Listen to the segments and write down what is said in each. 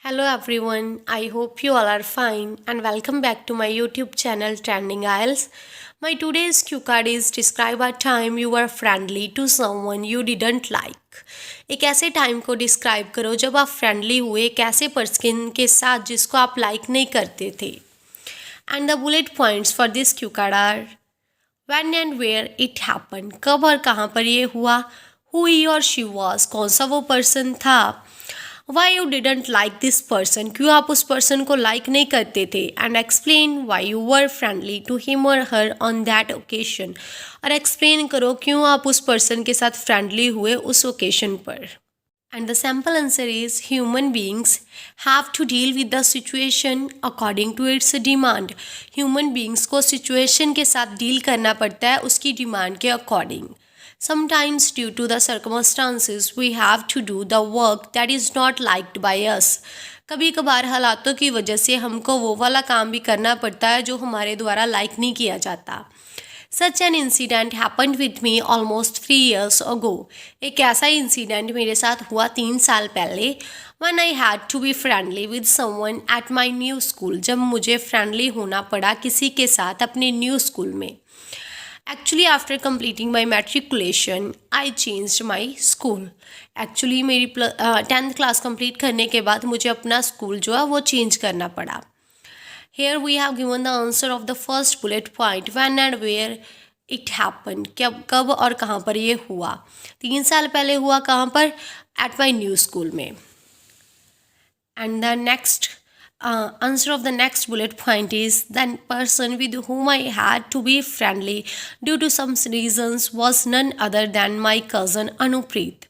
Hello everyone, I hope you all are fine and welcome back to my YouTube channel Trending IELTS. My today's cue card is describe a time you were friendly to someone you didn't like. एक ऐसे time को describe करो जब आप friendly हुए एक ऐसे person के साथ जिसको आप लाइक नहीं करते थे. And the bullet points for this cue card are when and where it happen, कब और कहाँ पर ये हुआ. हु ही और शी वॉज, कौन सा वो पर्सन था. Why you didn't like this person, क्यों आप उस पर्सन को लाइक नहीं करते थे. And explain why you were friendly to him और हर ऑन दैट ओकेशन, और एक्सप्लेन करो क्यों आप उस पर्सन के साथ फ्रेंडली हुए उस ओकेशन पर. And the sample answer is human beings have to deal with the situation according to its demand. Human beings को situation के साथ deal करना पड़ता है उसकी demand के according. Sometimes due to the circumstances we have to do the work that is not liked by us. कभी कभार हालातों की वजह से हमको वो वाला काम भी करना पड़ता है जो हमारे द्वारा लाइक नहीं किया जाता. Such an incident happened with me almost 3 years ago. एक ऐसा इंसिडेंट मेरे साथ हुआ 3 साल पहले. When I had to be friendly with someone at my new school. जब मुझे फ्रेंडली होना पड़ा किसी के साथ अपने न्यू स्कूल में. Actually after completing my matriculation, I changed my school. Actually मेरी 10th क्लास कंप्लीट करने के बाद मुझे अपना स्कूल जो है वो चेंज करना पड़ा. Here we have given the answer of the first bullet point, when and where it happened. कब और कहाँ पर ये हुआ. 3 साल पहले हुआ कहाँ पर, at my new school में. And the next answer of the next bullet point is the person with whom I had to be friendly due to some reasons was none other than my cousin Anupreet.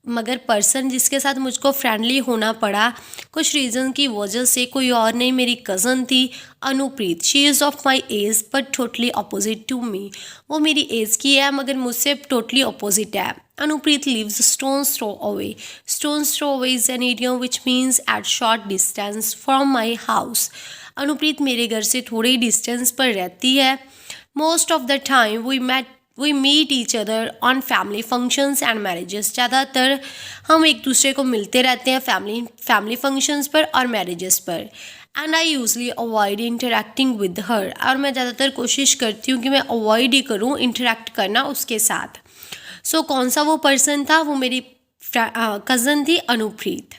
मगर person जिसके साथ मुझको friendly होना पड़ा कुछ reason की वजह से कोई और नहीं, मेरी कज़न थी Anupreet. She is of my age but totally opposite to me. वो मेरी एज की है मगर मुझसे टोटली अपोजिट है. Anupreet lives stones throw away. Stones throw away is an idiom which means at short distance from my house. Anupreet मेरे घर से थोड़े ही डिस्टेंस पर रहती है. Most of the time we meet each other on family functions and marriages. ज़्यादातर हम एक दूसरे को मिलते रहते हैं फैमिली फंक्शंस पर और मैरिजेस पर. And I usually avoid interacting with her, और मैं ज़्यादातर कोशिश करती हूँ कि मैं अवॉइड ही करूँ इंटरेक्ट करना उसके साथ. सो कौन सा वो पर्सन था, वो मेरी कज़न थी अनुप्रीत.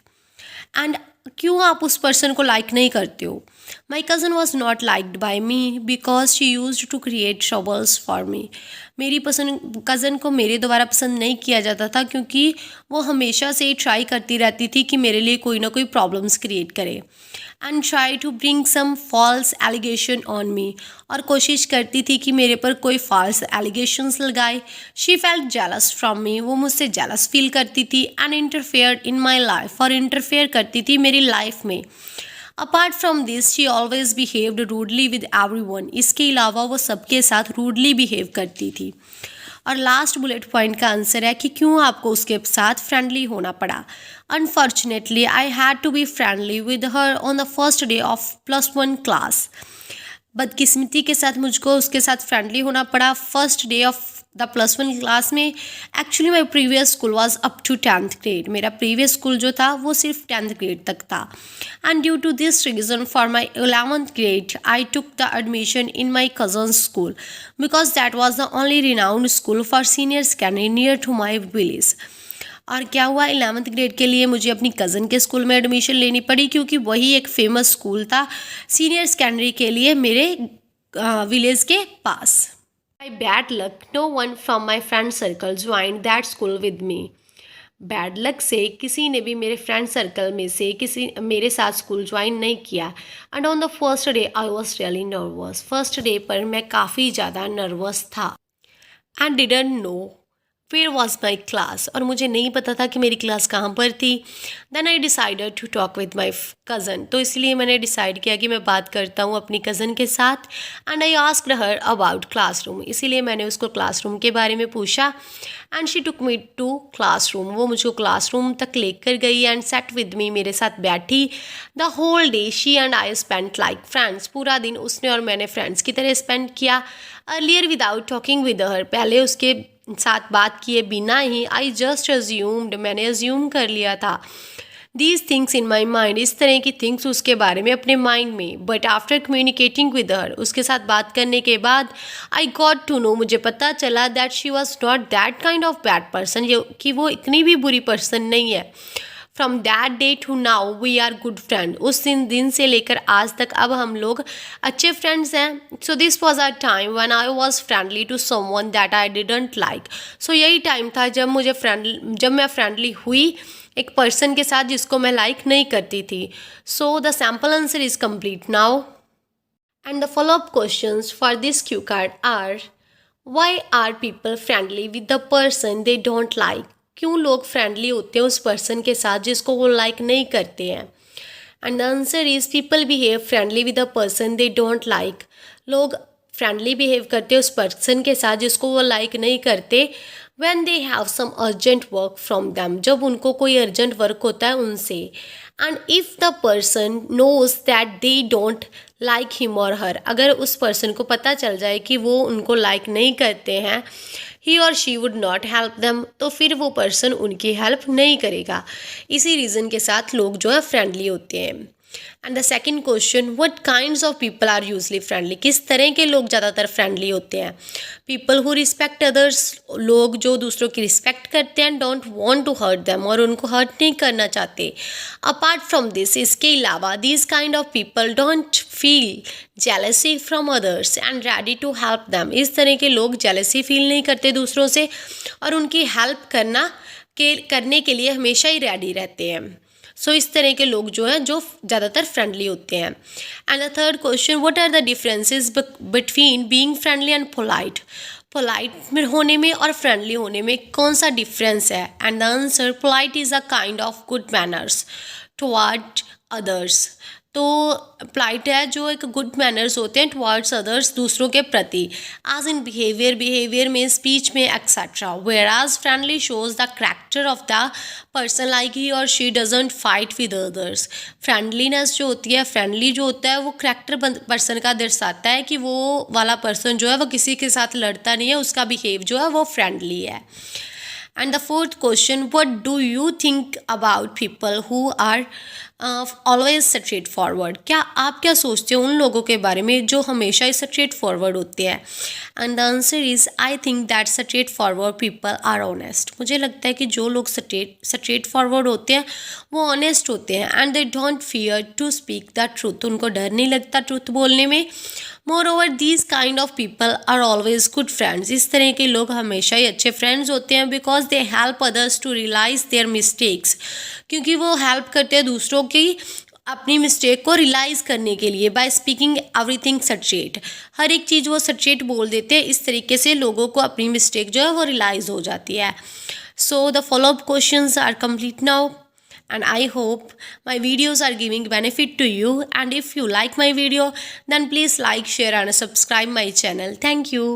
एंड क्यों आप उस पर्सन को लाइक नहीं करते हो. My cousin was not liked by me because she use to create troubles for me. मेरी कज़न को मेरे द्वारा पसंद नहीं किया जाता था क्योंकि वो हमेशा से ट्राई करती रहती थी कि मेरे लिए कोई ना कोई प्रॉब्लम्स क्रिएट करे. And try to bring some false allegation on me, और कोशिश करती थी कि मेरे पर कोई फॉल्स एलिगेशंस लगाए. She felt jealous from me, वो मुझसे जेलस फील करती थी. And interfere in my life, और इंटरफेयर करती थी मेरी लाइफ में. Apart from this she always behaved rudely with everyone. इसके अलावा वो सबके साथ रूडली बिहेव करती थी. और लास्ट बुलेट पॉइंट का आंसर है कि क्यों आपको उसके साथ फ्रेंडली होना पड़ा. Unfortunately I had to be friendly with her on the first day of +1 class. बदकिस्मती के साथ मुझको उसके साथ फ्रेंडली होना पड़ा first day of the +1 class में. Actually my previous school was up to 10th grade. मेरा प्रीवियस स्कूल जो था वो सिर्फ 10th ग्रेड तक था. And due to this reason for my 11th grade I took the admission in my cousin school because that was the only renowned school for senior secondary near to my village. और क्या हुआ, 11th grade के लिए मुझे अपनी cousin के school में admission लेनी पड़ी क्योंकि वही एक फेमस स्कूल था सीनियर सेकेंडरी के लिए मेरे विलेज के पास. By bad luck, no one from my friend circle joined that school with me. Bad luck से किसी ने भी मेरे फ्रेंड सर्कल में से किसी मेरे साथ स्कूल ज्वाइन नहीं किया. And on the first day I was really nervous. First day पर मैं काफ़ी ज़्यादा नर्वस था. And didn't know where was my class, और मुझे नहीं पता था कि मेरी क्लास कहाँ पर थी. Then I decided to talk with my cousin. तो इसलिए मैंने डिसाइड किया कि मैं बात करता हूँ अपनी कज़न के साथ. And I asked her about classroom. इसीलिए मैंने उसको क्लासरूम के बारे में पूछा. And she took me to classroom. वो मुझको क्लासरूम तक लेकर गई एंड सेट विद मी, मेरे साथ बैठी. The whole day she and I spent like friends. पूरा दिन उसने और मैंने फ्रेंड्स की तरह स्पेंड किया. Earlier without talking with her, पहले उसके साथ बात किए बिना ही आई जस्ट अज्यूम्ड, मैंने अज्यूम कर लिया था these things in my mind, इस तरह की थिंग्स उसके बारे में अपने माइंड में। But after communicating with her, उसके साथ बात करने के बाद आई गॉट टू नो, मुझे पता चला that she was not that kind of bad person, कि वो इतनी भी बुरी पर्सन नहीं है। From that day to now we are good friend, उस दिन से लेकर आज तक अब हम लोग अच्छे फ्रेंड्स हैं। So this was a time when I was friendly to someone that I didn't like. So यही टाइम था जब मैं फ्रेंडली हुई एक पर्सन के साथ जिसको मैं लाइक नहीं करती थी। So the sample answer is complete now and the follow up questions for this cue card are, why are people friendly with the person they don't like, क्यों लोग फ्रेंडली होते हैं उस पर्सन के साथ जिसको वो लाइक नहीं करते हैं। And the answer is people behave friendly with a person they don't like, लोग फ्रेंडली बिहेव करते हैं उस पर्सन के साथ जिसको वो लाइक नहीं करते when they have some urgent work from them, जब उनको कोई अर्जेंट वर्क होता है उनसे। And if the person knows that they don't like him or her, अगर उस पर्सन को पता चल जाए कि वो उनको लाइक नहीं करते हैं, ही और she would not help them, तो फिर वो पर्सन उनकी हेल्प नहीं करेगा। इसी रीज़न के साथ लोग जो है फ्रेंडली होते हैं। And the second question, what kinds of people are usually friendly, किस तरह के लोग ज़्यादातर फ्रेंडली होते हैं। पीपल हु रिस्पेक्ट अदर्स, लोग जो दूसरों की रिस्पेक्ट करते हैं, don't want to hurt them, और उनको हर्ट नहीं करना चाहते। अपार्ट फ्रॉम दिस, इसके अलावा these kind of people don't feel jealousy from others and ready to help them, इस तरह के लोग जेलसी फील नहीं करते दूसरों से और उनकी हेल्प करने के लिए हमेशा ही रेडी रहते हैं। सो इस तरह के लोग जो हैं जो ज़्यादातर फ्रेंडली होते हैं। And the third question, what are the differences between being friendly and polite, polite में होने में और फ्रेंडली होने में कौन सा डिफरेंस है। And the answer, polite is a kind of good manners toward others, तो पोलाइट है जो एक गुड मैनर्स होते हैं टुवर्ड्स अदर्स, दूसरों के प्रति, एज इन बिहेवियर में, स्पीच में etcetera. Where as friendly shows the character of the person, like he और she doesn't fight with others. Friendliness जो होती है, फ्रेंडली जो होता है, वो कैरेक्टर पर्सन का दर्शाता है कि वो वाला पर्सन जो है वो किसी के साथ लड़ता नहीं है, उसका बिहेव जो है वो फ्रेंडली है। And the fourth question, what do you think about people who are always straight forward, क्या आप क्या सोचते हो उन लोगों के बारे में जो हमेशा स्ट्रेट फॉरवर्ड होते हैं। And the answer is, I think that straight forward people are honest, मुझे लगता है कि जो लोग स्ट्रेट फॉरवर्ड होते हैं वो ऑनेस्ट होते हैं। And they don't fear to speak the truth, उनको डर नहीं लगता ट्रूथ बोलने में। Moreover these kind of people are always good friends, इस तरह के लोग हमेशा ही अच्छे फ्रेंड्स होते हैं। Because they help others to realise their mistakes, क्योंकि वो हेल्प करते हैं दूसरों की अपनी मिस्टेक को रियलाइज़ करने के लिए, बाय स्पीकिंग एवरीथिंग स्ट्रेट, हर एक चीज़ वो स्ट्रेट बोल देते हैं। इस तरीके से लोगों को अपनी मिस्टेक जो है वो रियलाइज़ हो जाती है। So the follow up questions are complete now and I hope my videos are giving benefit to you, and if you like my video then please like, share and subscribe my channel. Thank you.